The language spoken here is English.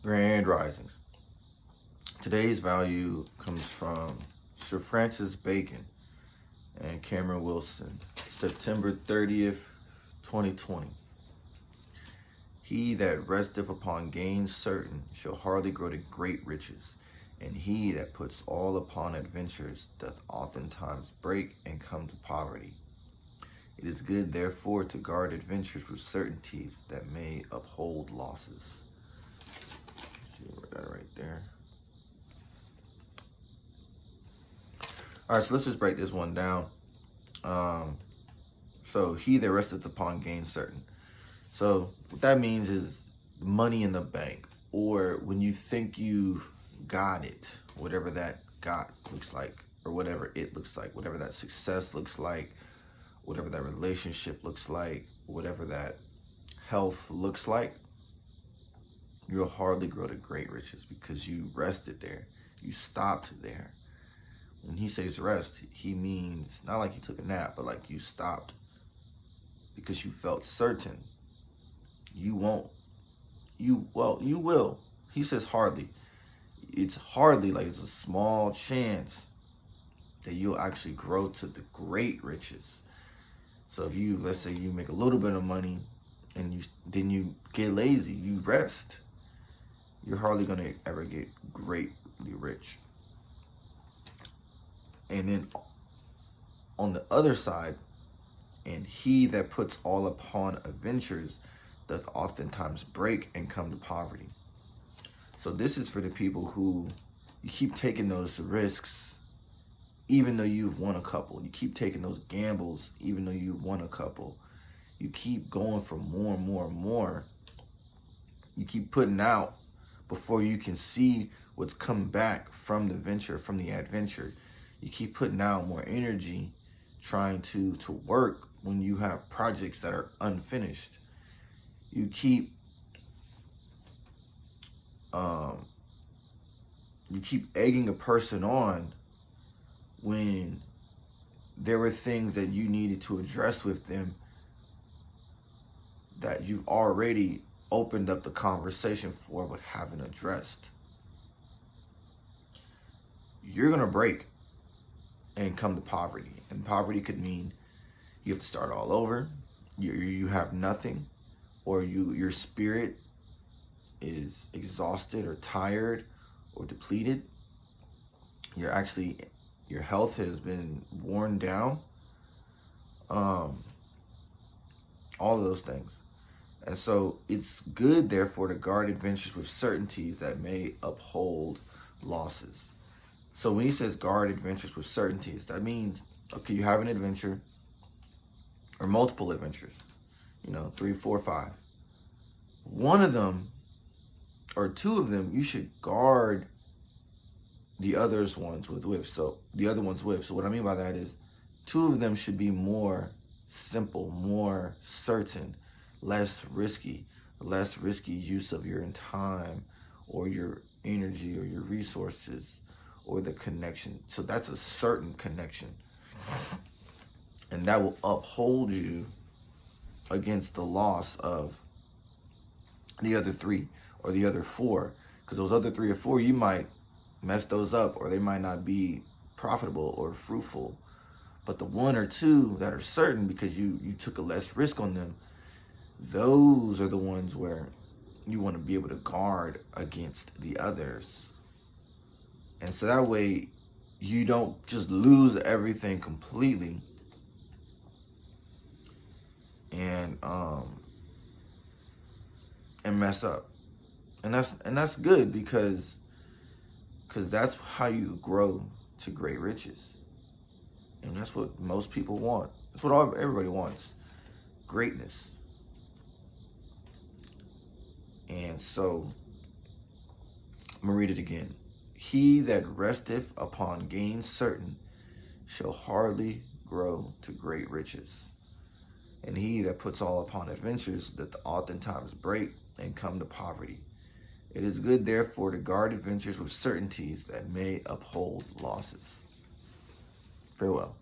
Grand Risings. Today's value comes from Sir Francis Bacon and Cameron Wilson, September 30th, 2020. He that resteth upon gains certain shall hardly grow to great riches, and he that puts all upon adventures doth oftentimes break and come to poverty. It is good, therefore, to guard adventures with certainties that may uphold losses. That right there. All right, so let's just break this one down. So he that resteth upon gain certain. So what that means is money in the bank, or when you think you've got it, whatever that got looks like, or whatever it looks like, whatever that success looks like, whatever that relationship looks like, whatever that health looks like, you'll hardly grow to great riches because you rested there. You stopped there. When he says rest, he means not like you took a nap, but like you stopped because you felt certain you won't. You will. He says hardly. It's hardly, like it's a small chance that you'll actually grow to the great riches. So if you, let's say you make a little bit of money and then you get lazy, you rest, you're hardly going to ever get greatly rich. And then on the other side, and he that puts all upon adventures doth oftentimes break and come to poverty. So this is for the people who you keep taking those risks even though you've won a couple. You keep taking those gambles even though you've won a couple. You keep going for more and more and more. You keep putting out before you can see what's coming back from the venture, from the adventure. You keep putting out more energy trying to work when you have projects that are unfinished. You keep egging a person on when there were things that you needed to address with them that you've already opened up the conversation for but haven't addressed. You're gonna break and come to poverty. And poverty could mean you have to start all over, you have nothing, or your spirit is exhausted or tired or depleted. Your health has been worn down. All of those things. And so it's good, therefore, to guard adventures with certainties that may uphold losses. So when he says guard adventures with certainties, that means, okay, you have an adventure or multiple adventures, 3, 4, 5. One of them or two of them, you should guard the other ones with. So what I mean by that is 2 of them should be more simple, more certain, less risky use of your time or your energy or your resources or the connection. So that's a certain connection. And that will uphold you against the loss of the other 3 or the other 4. Because those other 3 or 4, you might mess those up or they might not be profitable or fruitful. But the 1 or 2 that are certain because you took a less risk on them, those are the ones where you want to be able to guard against the others. And so that way you don't just lose everything completely and mess up. And that's good because that's how you grow to great riches. And that's what most people want. That's what everybody wants. Greatness. And so I'm gonna read it again. He that resteth upon gains certain shall hardly grow to great riches. And he that puts all upon adventures doth oftentimes break and come to poverty. It is good, therefore, to guard adventures with certainties that may uphold losses. Farewell.